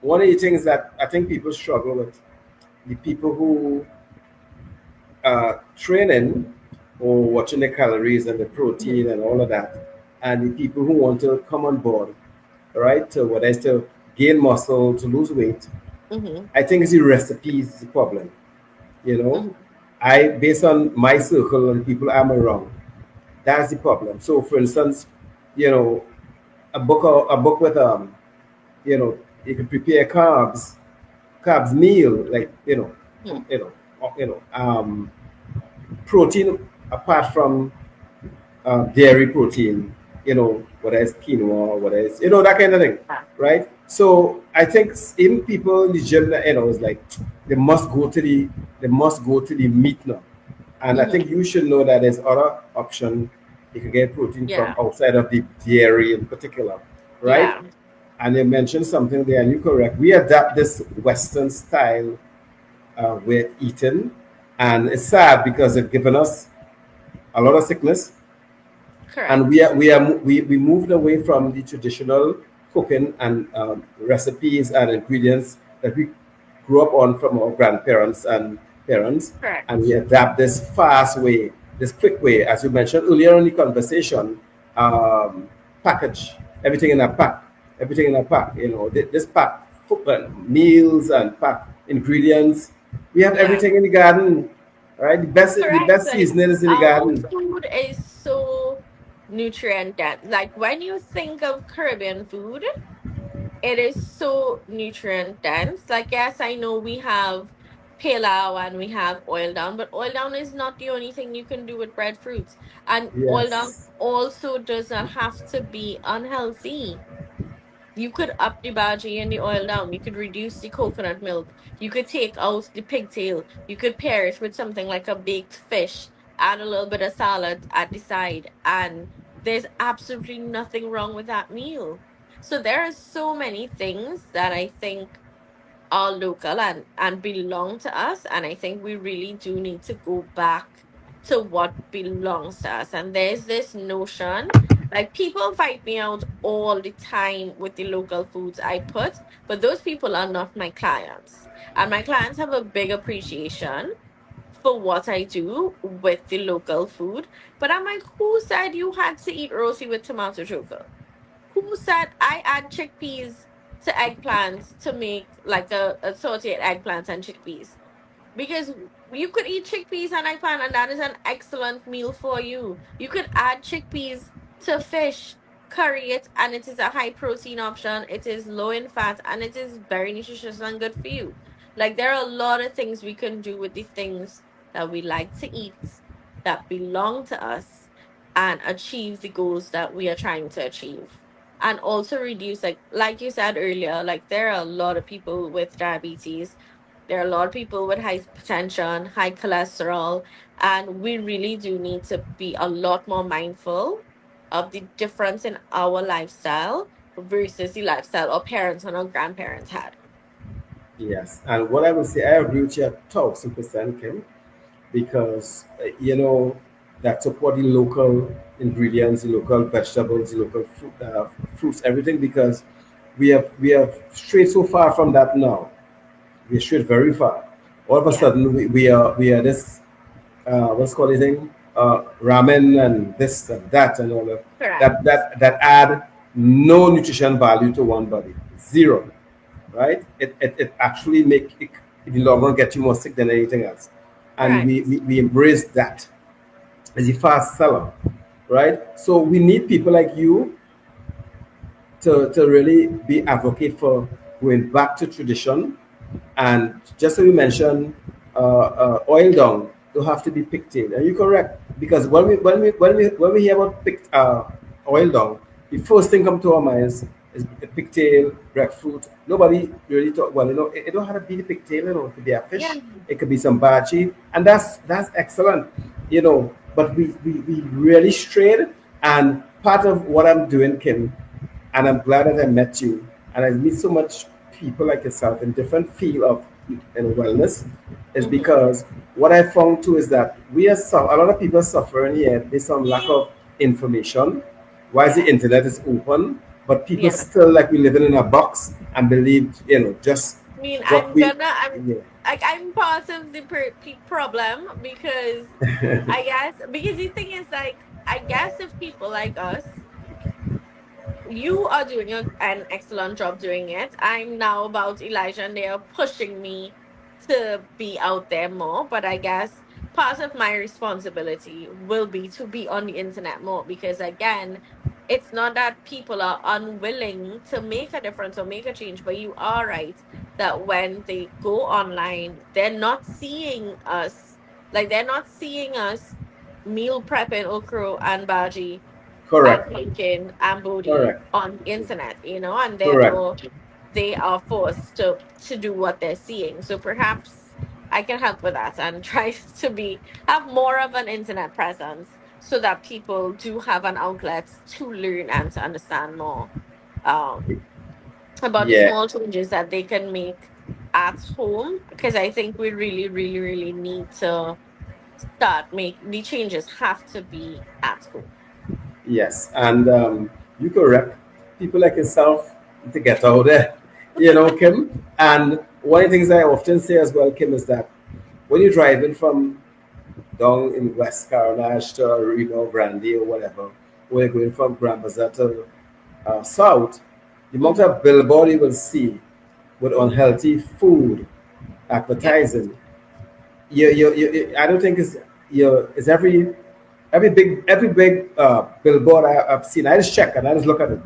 one of the things that I think people struggle with, the people who training or watching the calories and the Hmm. protein and all of that, and the people who want to come on board, right? To whether it's to gain muscle, to lose weight, Hmm. I think it's the recipe is the problem. You know, Hmm. I based on my circle and people I'm around, that's the problem. So, for instance, you know, a book with you can prepare carbs meal like Hmm. you know, protein apart from dairy protein, whether it's quinoa, whether it's, that kind of thing, Yeah. right? So I think even people in the gym, it's like they must go to the meat now. And I Hmm. think you should know that there's other option. You can get protein from Yeah. outside of the dairy in particular, right? Yeah. And you mentioned something there, and you're correct. We adapt this Western style with eating, and it's sad because it's given us a lot of sickness, and Correct. we moved away from the traditional cooking and recipes and ingredients that we grew up on from our grandparents and parents, and we Correct. adapt this fast way, this quick way, as you mentioned earlier in the conversation. Package everything in a pack, everything in a pack. This pack meals and pack ingredients. We have Yeah. everything in the garden, right? The Correct. best Like seasoning is in the our garden. food is so nutrient dense. Like when you think of Caribbean food, it is so nutrient dense. Like yes, I know we have pilau and we have oil down, but oil down is not the only thing you can do with breadfruits. And oil down Yes. also does not have to be unhealthy. You could up the bhaji and the oil down. You could reduce the coconut milk. You could take out the pigtail. You could pair it with something like a baked fish. Add a little bit of salad at the side, and there's absolutely nothing wrong with that meal. So there are so many things that I think are local and belong to us. And I think we really do need to go back to what belongs to us. And there's this notion, like people fight me out all the time with the local foods I put, but those people are not my clients. And my clients have a big appreciation for what I do with the local food. But I'm like, who said you had to eat roti with tomato choker? Who said I add chickpeas to eggplants to make like a sauteed eggplants and chickpeas? Because you could eat chickpeas and eggplant, and that is an excellent meal for you. You could add chickpeas to fish, curry it, and it is a high protein option. It is low in fat, and it is very nutritious and good for you. Like there are a lot of things we can do with the things that we like to eat that belong to us and achieve the goals that we are trying to achieve. and also reduce, like you said earlier, like there are a lot of people with diabetes, there are a lot of people with hypertension, high cholesterol, and we really do need to be a lot more mindful of the difference in our lifestyle versus the lifestyle our parents and our grandparents had. Yes, and what I would say, I agree with you 1,000%, Kim, because that supporting local ingredients, the local vegetables, the local fruits, everything, because we have strayed so far from that now. We strayed very far. All of a Yeah, sudden, we are this what's called it thing, ramen and this and that and all of that correct. that add no nutrition value to one body, zero, right? It actually make it in the long run get you more sick than anything else, and we Correct. we, we embrace that as a fast seller, right? So we need people like you to really be advocate for going back to tradition. And just so you mentioned, oil down don't have to be pigtail. And you're correct, because when we hear about oil down, the first thing come to our minds is pigtail, breadfruit. Nobody really talk. Well, it don't have to be the pigtail. It could be a Yeah. fish. It could be some bachi, and that's excellent. But we really strayed. And part of what I'm doing, Kim, and I'm glad that I met you, and I meet so much people like yourself in different field of wellness, is Mm-hmm. because what I found too is that a lot of people suffering here based on lack of information. Why is the Yeah. internet is open, but people Yeah. still like we living in a box and believe just I mean, what I'm we gonna, I'm yeah. like, I'm part of the problem because I guess, because the thing is, like, I guess if people like us, you are doing an excellent job doing it. I'm now about Elijah, and they are pushing me to be out there more. But I guess part of my responsibility will be to be on the internet more because, again, it's not that people are unwilling to make a difference or make a change, but you are right that when they go online, they're not seeing us, like, they're not seeing us meal prepping okra and bhaji and Correct, linking and booty correct, on internet, and therefore correct. they are forced to do what they're seeing. So perhaps I can help with that and try to be have more of an internet presence so that people do have an outlet to learn and to understand more um, about the Yeah. small changes that they can make at home. Because I think we really, really, really need to start make the changes have to be at home. Yes, and you correct. People like yourself to get out there, Kim. And one of the things I often say as well, Kim, is that when you're driving from down in West Carolina to Brandy or whatever, or you're going from Grand Bazaar to South, the amount Hmm. of billboard you will see with Hmm. unhealthy food Yes. advertising, I don't think it's every big billboard I've seen. I just check and I just look at it.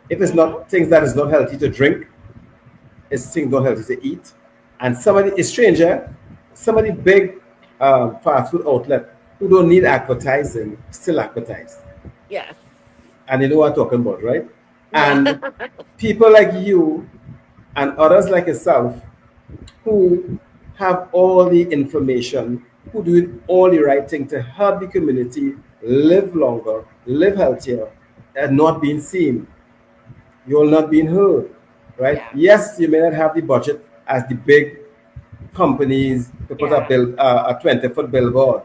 If it's Hmm. not things that is not healthy to drink, it's things not healthy to eat. And somebody is stranger, somebody big fast food outlet who don't need advertising still advertise, Yes. and you know what I'm talking about, right? Yeah. And people like you and others like yourself who have all the information, who do all the right thing to help the community live longer, live healthier, and not being seen. You're not being heard, right? Yeah. Yes, you may not have the budget as the big companies to put Yeah. a 20-foot billboard,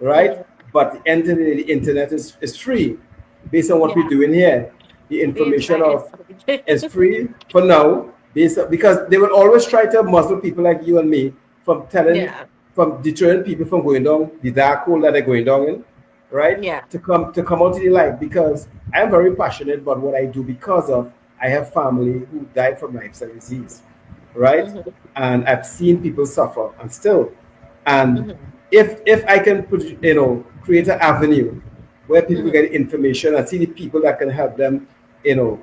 right? Hmm. But the end of the day, the internet is free. Based on what we're Yeah. doing here, the The information internet is of something. is free for now, because they will always try to muzzle people like you and me Yeah. from deterring people from going down the dark hole that they're going down in, right? Yeah. To come out to the light, because I am very passionate about what I do, because of I have family who died from lifestyle disease, right? Hmm. And I've seen people suffer and still. And Hmm. if I can create an avenue where people Hmm. get information and see the people that can help them, you know,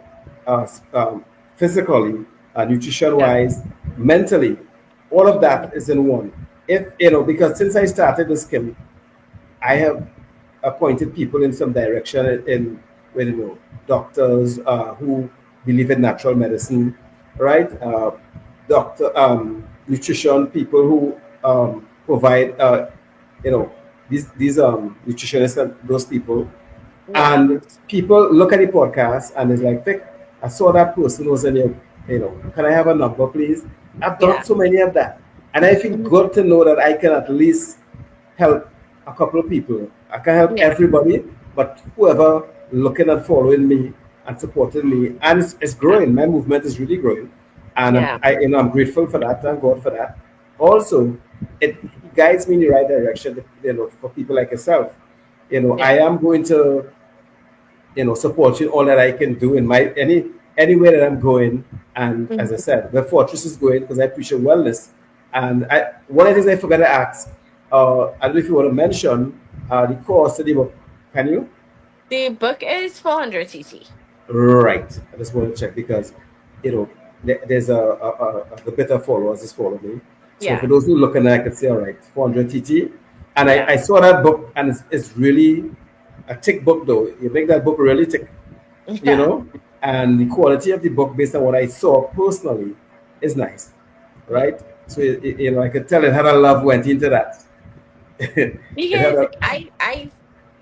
uh, physically, nutrition Yeah. wise, mentally, all of Hmm. that is in one. If because since I started this scheme, I have appointed people in some direction in with doctors who believe in natural medicine, right? Nutrition people who provide you know these nutritionists and those people, Yeah. and people look at the podcast and it's like, Vic, I saw that person was in your, can I have a number, please? I've done Yeah. so many of that. And I feel Mhm. good to know that I can at least help a couple of people. I can help Yeah. everybody, but whoever looking and following me and supporting me, and it's Yeah. growing. My movement is really growing, and Yeah. I'm grateful for that. Thank God for that. Also, it guides me in the right direction. For people like yourself, Yeah. I am going to supporting all that I can do in my anywhere that I'm going. And as I Mhm. said, where Fortress is going, because I appreciate wellness. And one of the things I forgot to ask, I don't know if you want to mention the cost of the book. Can you? The book is 400 TT. Right. I just want to check because there's a bit of followers just follow me. So for Yeah. those who look and I could say, all right, 400 TT. And Yeah. I saw that book, and it's really a thick book though. You make that book really thick, you Yeah. know, and the quality of the book based on what I saw personally is nice, Yeah. right? So I could tell it had a love went into that. It had Because a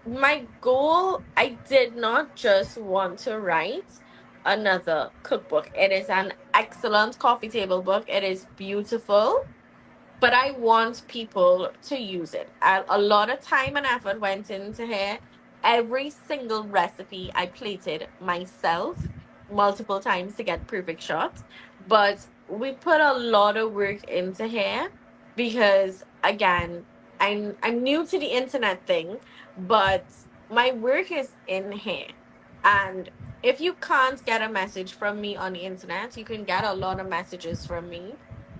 my goal, I did not just want to write another cookbook. It is an excellent coffee table book. It is beautiful, but I want people to use it. A lot of time and effort went into here. Every single recipe I plated myself multiple times to get perfect shots, but we put a lot of work into here because again, I'm new to the internet thing, but my work is in here. And if you can't get a message from me on the internet, you can get a lot of messages from me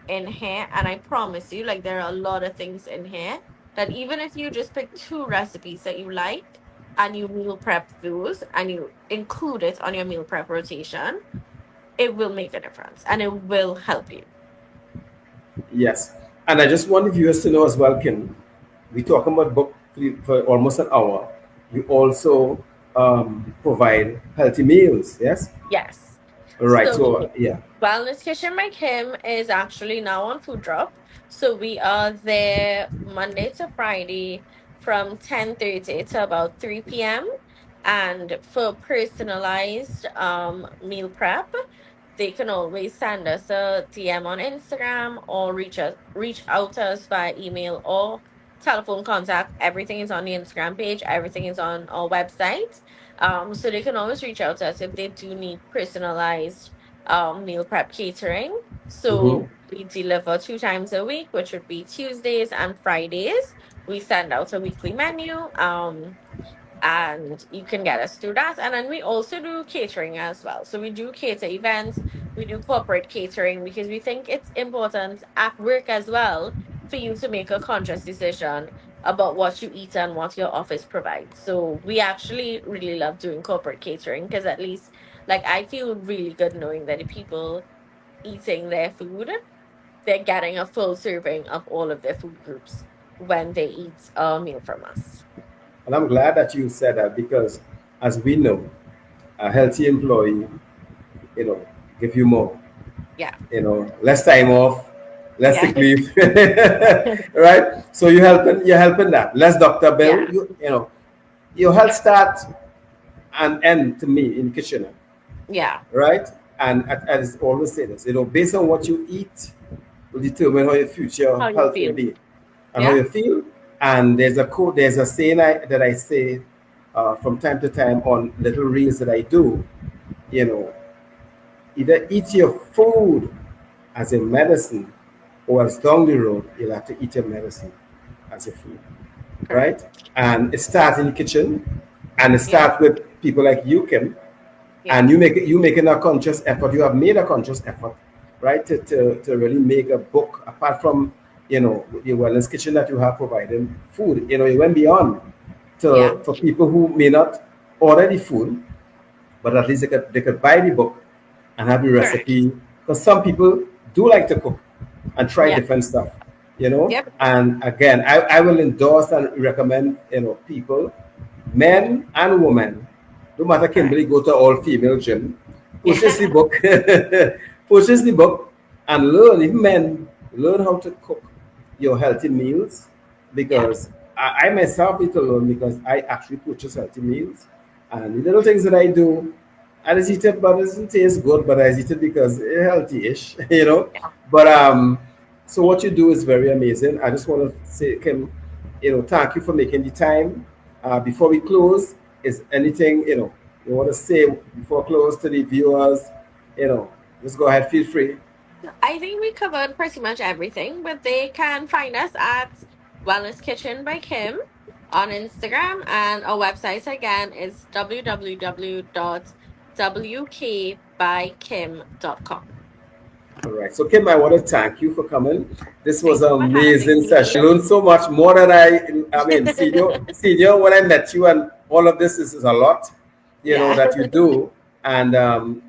in here, and I promise you, like, there are a lot of things in here that even if you just pick two recipes that you like and you meal prep those and you include it on your meal prep rotation, it will make a difference and it will help you. Yes, and I just want the viewers to know as well, Kim. We talking about book for almost an hour. We also provide healthy meals. Yes, Yes. all right. So So yeah. Wellness Kitchen by Kim is actually now on Food Drop. So we are there Monday to Friday from 10:30 to about 3 p.m. And for personalized meal prep, they can always send us a DM on Instagram or reach out to us via email or telephone contact. Everything is on the Instagram page, everything is on our website. So they can always reach out to us if they do need personalized meal prep catering. Mm-hmm. So we deliver 2 times a week, which would be Tuesdays and Fridays. We send out a weekly menu. And you can get us through that. And then we also do catering as well. So we do cater events, we do corporate catering because we think it's important at work as well for you to make a conscious decision about what you eat and what your office provides. So we actually really love doing corporate catering because at least, like, I feel really good knowing that the people eating their food, they're getting a full serving of all of their food groups when they eat a meal from us. And I'm glad that you said that because, as we know, a healthy employee, you know, give you more, Yeah. less time off, less Yeah. sick leave, right? So you're helping that less doctor bill. Yeah. Your health start and end to me in kitchen, Yeah. right? And as I always say this, based on what you eat will determine how your future How you health will feel. be and how Yeah. you feel. And there's a saying that I say from time to time on little reels that I do. You know, either eat your food as a medicine, or as down the road you'll have to eat your medicine as your food, right? Correct. And it starts in the kitchen, and it Yeah. starts with people like you, Kim, Yeah. and you making a conscious effort. You have made a conscious effort, right, to really make a book apart from the wellness kitchen that you have providing food. You went beyond Yeah. to for people who may not order the food, but at least they could buy the book and have the Correct. recipe, because some people do like to cook and try Yeah. different stuff. Yep. And again, I will endorse and recommend people, men and women, No matter Correct. Kimberly, go to all female gym, purchase the book, purchase the book, and learn. Even men, learn how to cook your healthy meals, Yeah. because I myself need to learn, because I actually purchase healthy meals, and the little things that I do, I just eat it, but it doesn't taste good, but I eat it because it's healthy-ish, you know. Yeah. But so what you do is very amazing. I just want to say, Kim, thank you for making the time. Before we close, is anything you want to say before close to the viewers? Just go ahead, feel free. I think we covered pretty much everything, but they can find us at Wellness Kitchen by Kim on Instagram, and our website again is www.wkbykim.com. All right. So, Kim, I want to thank you for coming. This was Thank an you for having amazing session. me. I learned so much more than I mean, senior, when I met you, and all of this is a lot, Yeah. that you do. And,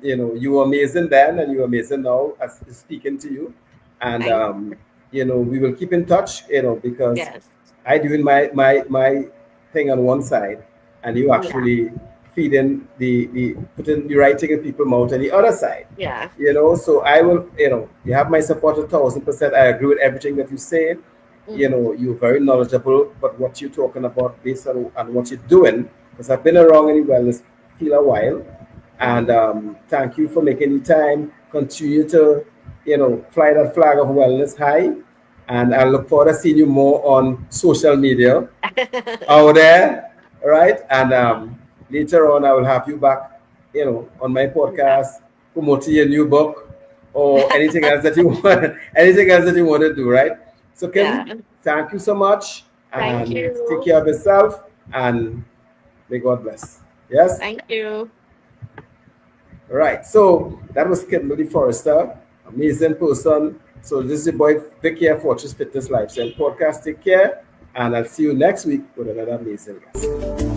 you were amazing then, and you're amazing now as speaking to you. And, Thank we will keep in touch, because Yes. I doing my thing on one side, and you Yeah. actually feeding the putting the right thing in people's mouth on the other side. Yeah. So I will, you have my support 1,000%. I agree with everything that you say. Hmm. You're very knowledgeable, but what you're talking about based on what you're doing, because I've been around in the wellness field a while, and Hmm. thank you for making the time. Continue to, fly that flag of wellness high, and I look forward to seeing you more on social media out there, right? And later on, I will have you back, on my Yeah. podcast, promoting your new book or anything else that you want, anything else that you want to do, right? So, Kim, Yeah. thank you so much, Thank and take you. care of yourself, and may God bless. Yes. Thank you. All right. So that was Kimberly Forrester, amazing person. So this is your boy Vic here, Fortress Fitness Lifestyle Podcast. Take care, and I'll see you next week with another amazing guest.